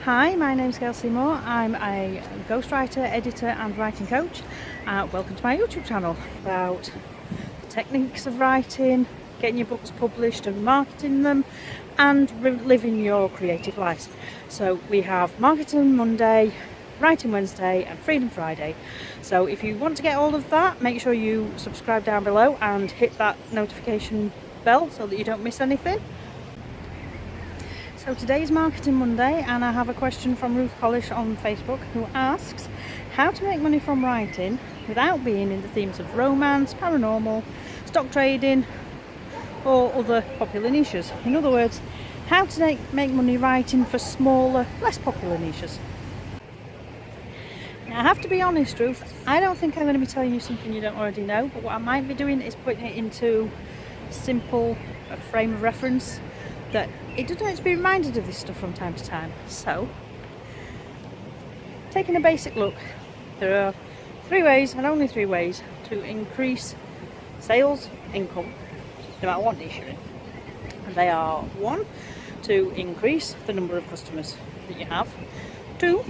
Hi, my name's Gail Seymour. I'm a ghostwriter, editor and writing coach. Welcome to my YouTube channel about the techniques of writing, getting your books published and marketing them, and living your creative lives. So we have Marketing Monday, Writing Wednesday and Freedom Friday. So if you want to get all of that, make sure you subscribe down below and hit that notification bell so that you don't miss anything. So today's Marketing Monday, and I have a question from Ruth Collish on Facebook who asks how to make money from writing without being in the themes of romance, paranormal, stock trading or other popular niches. In other words, how to make money writing for smaller, less popular niches. Now, I have to be honest, Ruth, I don't think I'm going to be telling you something you don't already know, but what I might be doing is putting it into simple frame of reference that it doesn't have to be reminded of this stuff from time to time. So, taking a basic look, there are three ways, and only three ways, to increase sales income, no matter what niche you're in. And they are: one, to increase the number of customers that you have; two,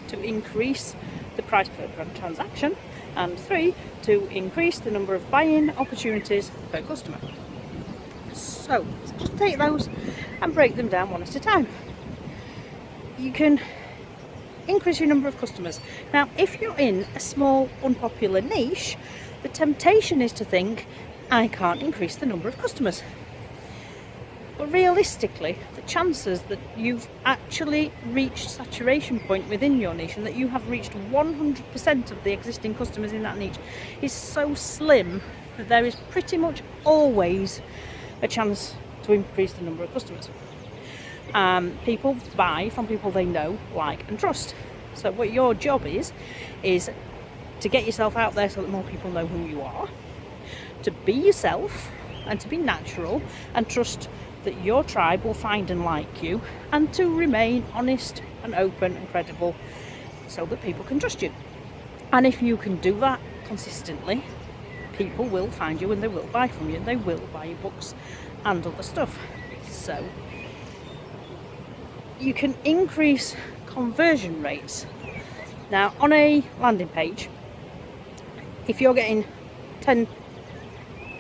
to increase the price per transaction; and three, to increase the number of buy-in opportunities per customer. So just take those and break them down one at a time. You can increase your number of customers. Now, if you're in a small, unpopular niche, the temptation is to think, I can't increase the number of customers. But realistically, the chances that you've actually reached saturation point within your niche and that you have reached 100% of the existing customers in that niche is so slim that there is pretty much always a chance to increase the number of customers. People buy from people they know, like and trust. So what your job is to get yourself out there so that more people know who you are, to be yourself and to be natural and trust that your tribe will find and like you, and to remain honest and open and credible so that people can trust you. And if you can do that consistently, people will find you and they will buy from you and they will buy your books and other stuff. So you can increase conversion rates. Now, on a landing page, if you're getting 10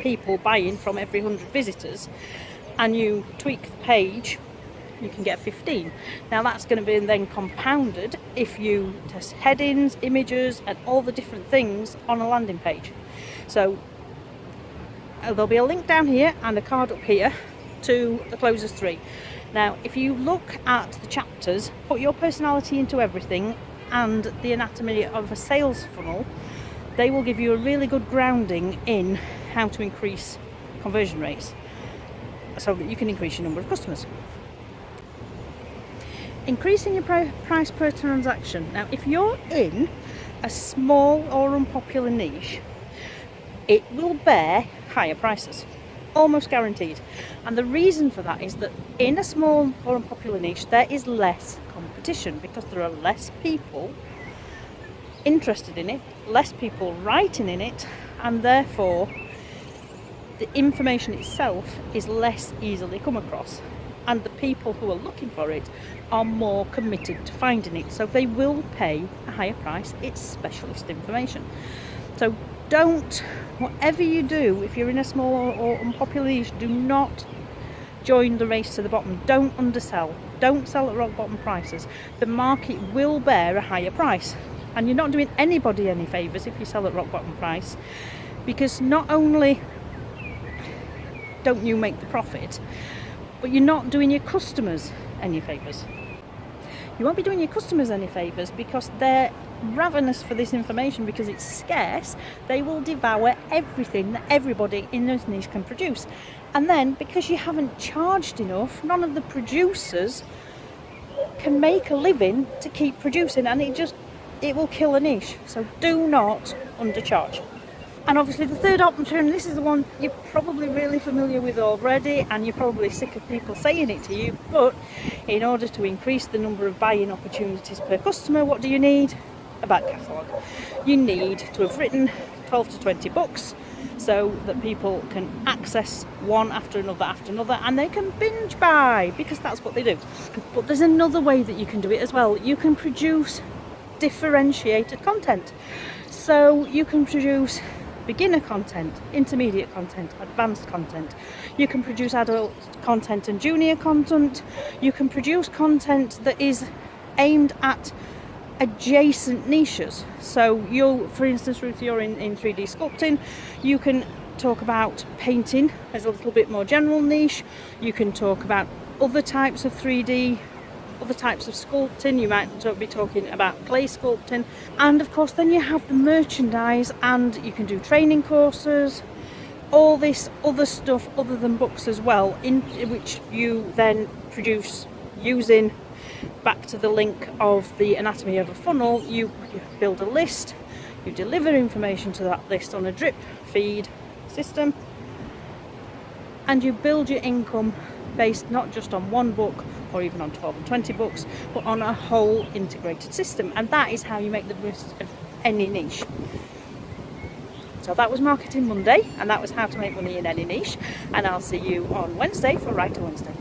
people buying from every 100 visitors and you tweak the page, you can get 15. Now that's going to be then compounded if you test headings, images and all the different things on a landing page. So there'll be a link down here and a card up here to the Closers 3. Now if you look at the chapters, put your personality into everything and the anatomy of a sales funnel, they will give you a really good grounding in how to increase conversion rates so that you can increase your number of customers. Increasing your price per transaction. Now if you're in a small or unpopular niche, it will bear higher prices, almost guaranteed. And the reason for that is that in a small or unpopular niche there is less competition because there are less people interested in it, less people writing in it, and therefore the information itself is less easily come across, and the people who are looking for it are more committed to finding it, so they will pay a higher price. It's specialist information. So don't, whatever you do, if you're in a small or unpopular niche, do not join the race to the bottom. Don't undersell. Don't sell at rock bottom prices. The market will bear a higher price, and you're not doing anybody any favours if you sell at rock bottom price, because not only don't you make the profit, but you're not doing your customers any favours. You won't be doing your customers any favours because they're ravenous for this information because it's scarce. They will devour everything that everybody in this niche can produce. And then because you haven't charged enough, none of the producers can make a living to keep producing, and it will kill a niche. So do not undercharge. And obviously the third option, this is the one you're probably really familiar with already and you're probably sick of people saying it to you, but in order to increase the number of buying opportunities per customer, what do you need? A back catalogue. You need to have written 12 to 20 books so that people can access one after another, and they can binge buy, because that's what they do. But there's another way that you can do it as well. You can produce differentiated content. So you can produce beginner content, intermediate content, advanced content. You can produce adult content and junior content. You can produce content that is aimed at adjacent niches. So you'll, for instance, Ruth, you're in 3D sculpting, you can talk about painting as a little bit more general niche. You can talk about other types of 3D, other types of sculpting. You might be talking about clay sculpting, and of course then you have the merchandise, and you can do training courses, all this other stuff other than books as well, in which you then produce using, back to the link of the anatomy of a funnel, you build a list, you deliver information to that list on a drip feed system, and you build your income based not just on one book or even on 12 and 20 books, but on a whole integrated system. And that is how you make the most of any niche. So that was Marketing Monday, and that was how to make money in any niche, and I'll see you on Wednesday for Writer Wednesday.